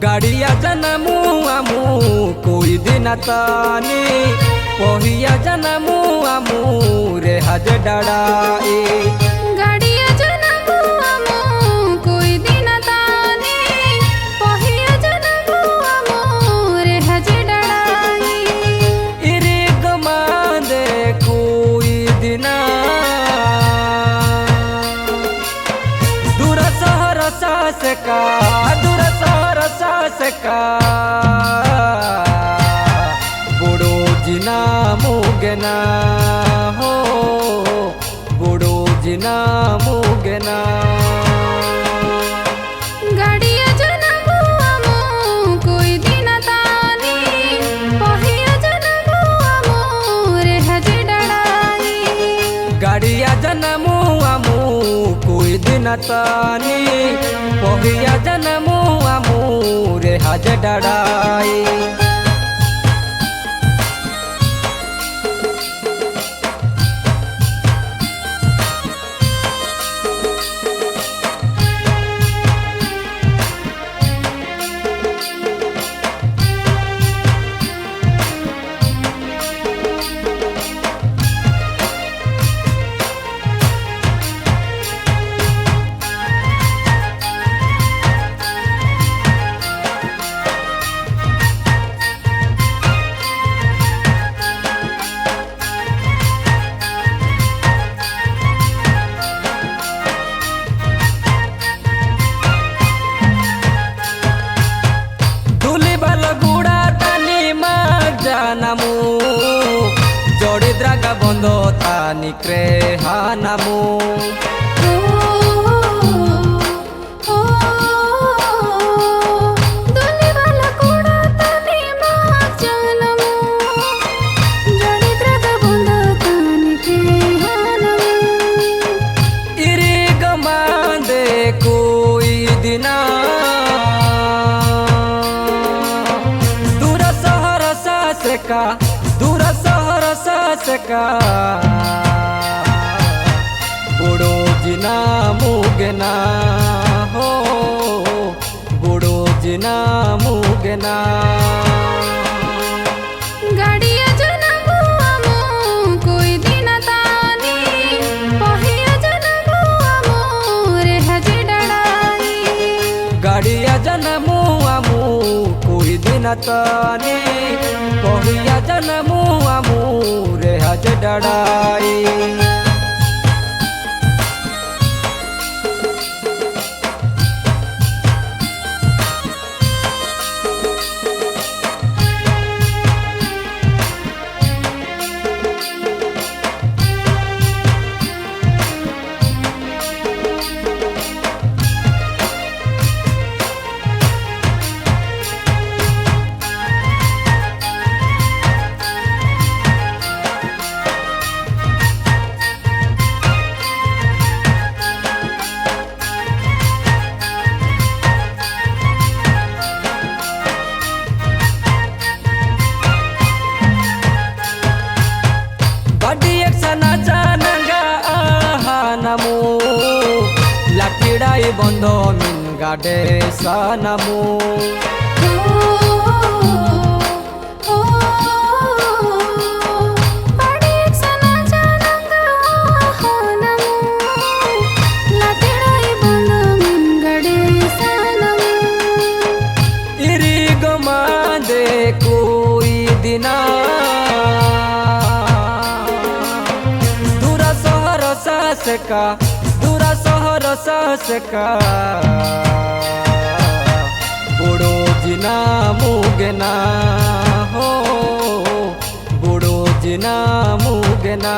गाड़िया जनमू आमू कोई दिन तानी पहिया जनमू आमू रे हज डड़ाई गाड़िया जनमू आमू कोई दिन तानी पहिया जनमू आमू रे हज डड़ाई इरे गमा दे कोई दिना दूर सहर सास का दूर सहर सास का बुड़ो जिना मुगना हो बुड़ो जिना मुगना गाड़िया जनमू आमू कोई दिन तानी पहिया जनमू आमू रे हज डड़ाई गाड़िया जनमू आमू कोई दिन तानी पहिया जनमू आमू रे हज डड़ाई जानमू जोड़ी द्रागा बंदो तानी क्रे हानमू इरी गमा दे कोई दिना दूर सहर सास का दूर सहर सास का बुड़ो जिना मुगना हो बुड़ो जिना मुगना गाड़िया जनमू आमू कोई दिन तानी पहिया जनमू आमू रे हज डड़ाई गाड़िया जनमू आमू कोई दिन तानी पहिया जनमू आमू रे हज डड़ाई लाठीड़ाई बंदो मिन गाडे सनमू इरी गमा दे कोई दिना दूर सहर सास का दूर सहर सास का बुड़ो जिना मुगना हो बुड़ो जिना मुगना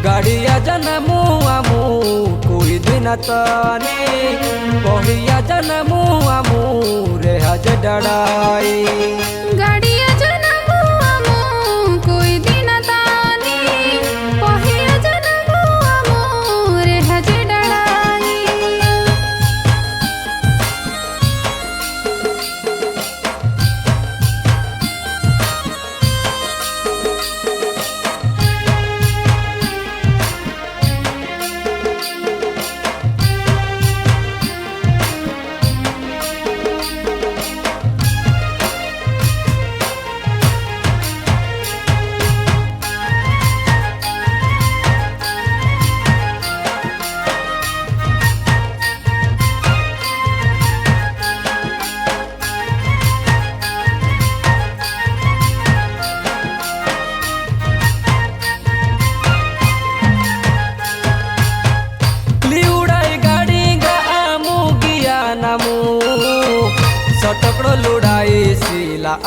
गाड़िया जनमू आमू कोई दिन तानी पहिया जनमू आमू रे हज डड़ाई गाड़िया जनमू आमू कोई दिन तानी पहिया जनमू आमू रे हज डड़ाई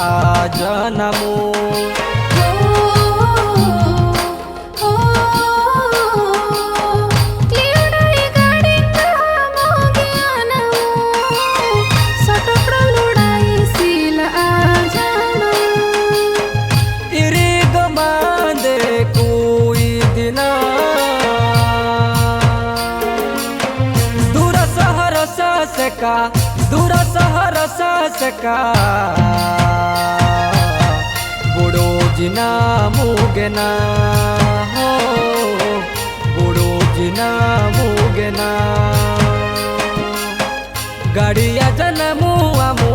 आ जनमू दूर सहर सका बुड़ो जिना मुगना हो बुड़ो जिना मुगना गाड़िया जनमू आमू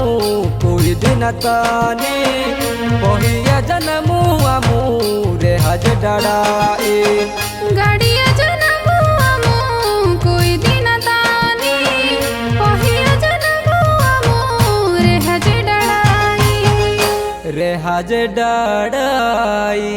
कोई दिन ताने बहिया जनमू आमू रे हज डराए गाड़िया जनमू आमू कोई दिन ताने बहिया जनमू आमू रे हज डराई रे हज डराई।